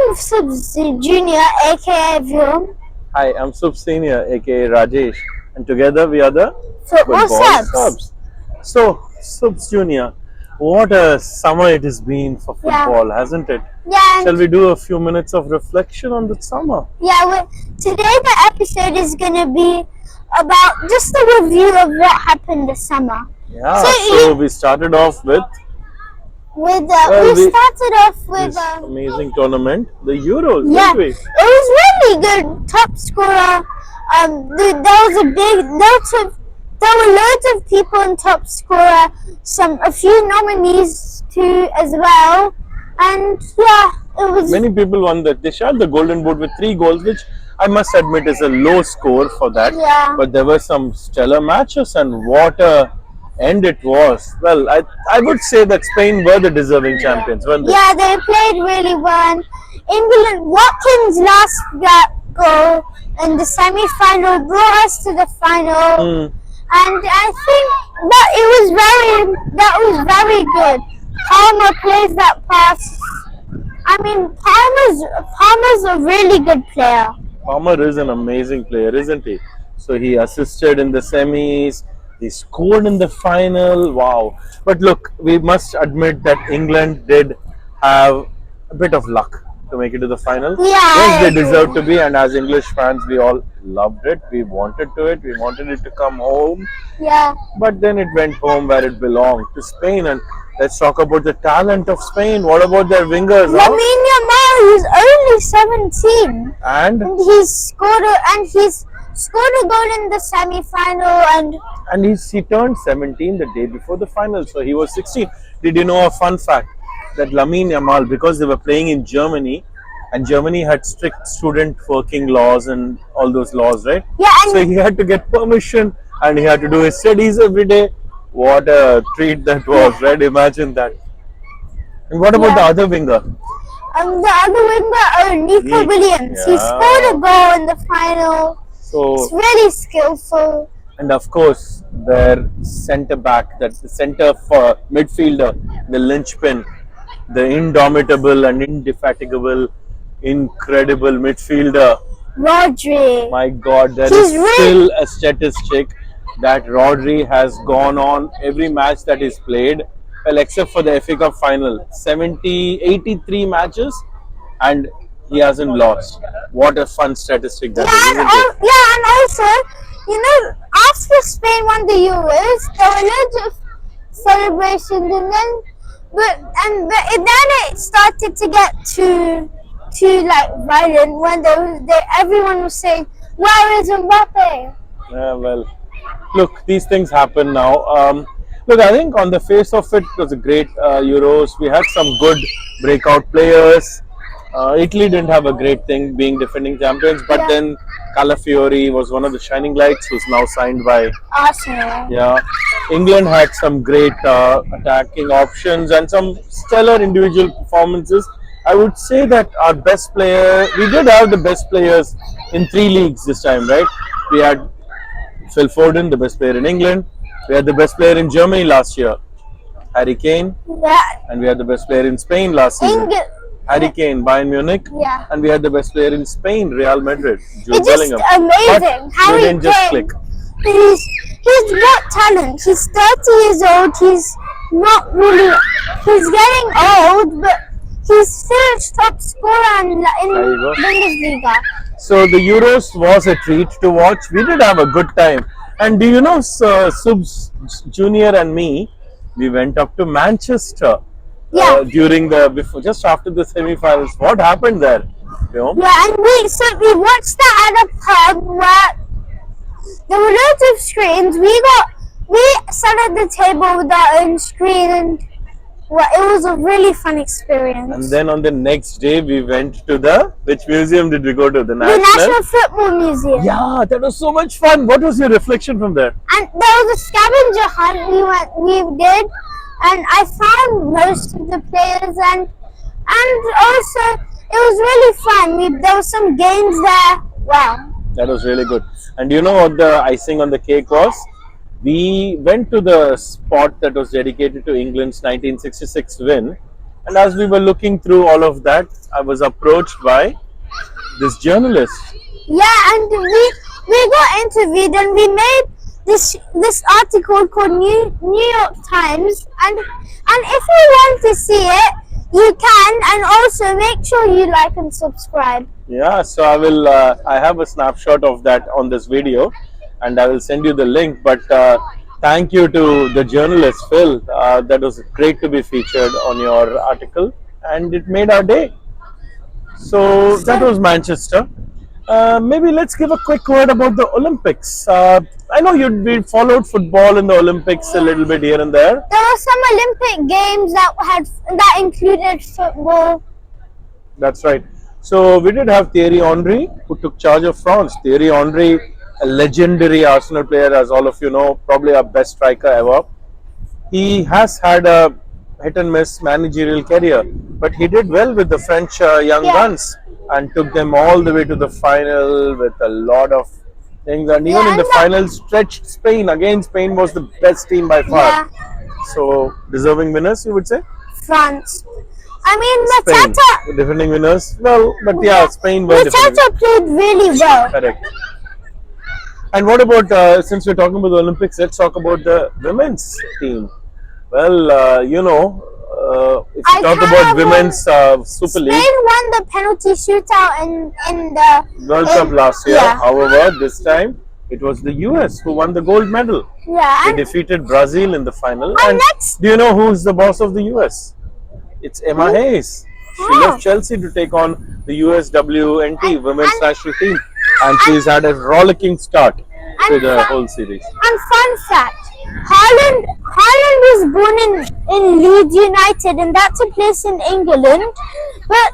I'm Subs Junior, aka Vyom. Hi, I'm Sub Senior, aka Rajesh, and together we are the Football Football subs. Subs. So, Subs Junior, what a summer it has been for Yeah. football, hasn't it? Yeah, Shall and we do a few minutes of reflection on the summer? today the episode is gonna be about just a review of what happened this summer. So Yeah, so we started off with, well, we we started off with this amazing tournament, the Euros, yeah, didn't we? it was really good. Top scorer. There was a big there were loads of people in top scorer. A few nominees too as well, and yeah, it was Many people won that. They shared the golden boot with 3 goals, which I must admit is a low score for that. yeah. But there were some stellar matches, and what a end it was. Well, I would say that Spain were the deserving champions, weren't they? Yeah, they played really well. England, Watkins' last goal in the semi-final brought us to the final, Hmm. and I think that was very good. Palmer plays that pass. I mean, Palmer's a really good player. Palmer is an amazing player, isn't he? So he assisted in the semis, he scored in the final. Wow. But look, we must admit that England did have a bit of luck to make it to the final. Yeah, Yes, I they agree. deserved to be, and as English fans, we all loved it. We wanted it to come home. Yeah. But then it went home where it belonged, to Spain. And let's talk about the talent of Spain. What about their wingers? Huh? Lamine Yamal is only 17. And He's scored a goal in the semi-final, and he turned 17 the day before the final, so he was 16. Did you know a fun fact that Lamine Yamal, because they were playing in Germany, and Germany had strict student working laws and all those laws, right? yeah, So and he had to get permission, and he had to do his studies every day. What a treat that was, right? Imagine that. And what about the Yeah. other winger? the other winger, Nico Nick, Williams, he yeah. scored a goal in the final. It's So, really skillful. and of course, their centre back, that's the centre for midfielder, the linchpin, the indomitable and indefatigable, incredible midfielder. Rodri. My God, there He's is really- still a statistic that Rodri has gone on every match that he's played, well, except for the FA Cup final, 83 matches, and he hasn't lost. What a fun statistic that is, isn't it? And also, after Spain won the Euros, there were loads of celebrations, then it started to get too like violent when everyone was saying, "Where is Mbappe?" Yeah, well, look, these things happen now. Look, I think on the face of it, it was a great Euros. We had some good breakout players. Italy didn't have a great thing being defending champions, but Yeah. then Calafiori was one of the shining lights who's now signed by, Arsenal. yeah. England had some great attacking options and some stellar individual performances. I would say that our best player, we did have the best players in 3 leagues this time, right? We had Phil Foden, the best player in England. We had the best player in Germany last year, Harry Kane, Yeah, and we had the best player in Spain last season, England. Harry Kane, Bayern Munich, Yeah. and we had the best player in Spain, Real Madrid, Jude It's just Bellingham. amazing. But Harry they didn't just Kane. click. He's got talent. He's 30 years old. He's not really. He's getting old, but he's still top scorer in There you go. Bundesliga. So the Euros was a treat to watch. We did have a good time. And do you know, Subs Junior and me, we went up to Manchester Yeah. during just after the semi-finals. What happened there? You know? Yeah, and we watched that at a pub where there were loads of screens. We sat at the table with our own screen, and it was a really fun experience. And then on the next day, we went to which museum did we go to? The The National Football Museum. Yeah, that was so much fun. What was your reflection from there? And there was a scavenger hunt we did, and I found most of the players, and also it was really fun. There were some games there. Wow. That was really good. And do you know what the icing on the cake was? We went to the spot that was dedicated to England's 1966 win, And as we were looking through all of that, I was approached by this journalist. Yeah, and we got interviewed, and we made this article called New York Times, and if you want to see it, you can, and also make sure you like and subscribe. Yeah, so I will. I have a snapshot of that on this video, and I will send you the link. But thank you to the journalist Phil. That was great to be featured on your article, and it made our day. So that was Manchester. Maybe let's give a quick word about the Olympics. I know we followed football in the Olympics a little bit here and there. There were some Olympic games that included football. That's right. So we did have Thierry Henry, who took charge of France. Thierry Henry, a legendary Arsenal player, as all of you know, probably our best striker ever. He has had a hit and miss managerial career, but he did well with the French young guns and took them all the way to the final with a lot of things. And even in the final, stretched Spain. Again, Spain was the best team by far. Yeah. So deserving winners, you would say? France. I mean, Spain, Matata. the defending winners. Well, but yeah, Spain were defending. Matata played really well. Correct. And what about, since we're talking about the Olympics, let's talk about the women's team. Well, if you talk about women's Super League, Spain won the penalty shootout in the World Cup last year. Yeah. However, this time it was the US who won the gold medal. Yeah. They defeated Brazil in the final. And next, do you know who's the boss of the US? It's Emma Hayes. She left Chelsea to take on the USWNT women's national team, and she's had a rollicking start to the whole series. And fun fact, Haaland was born in Leeds United, and that's a place in England. But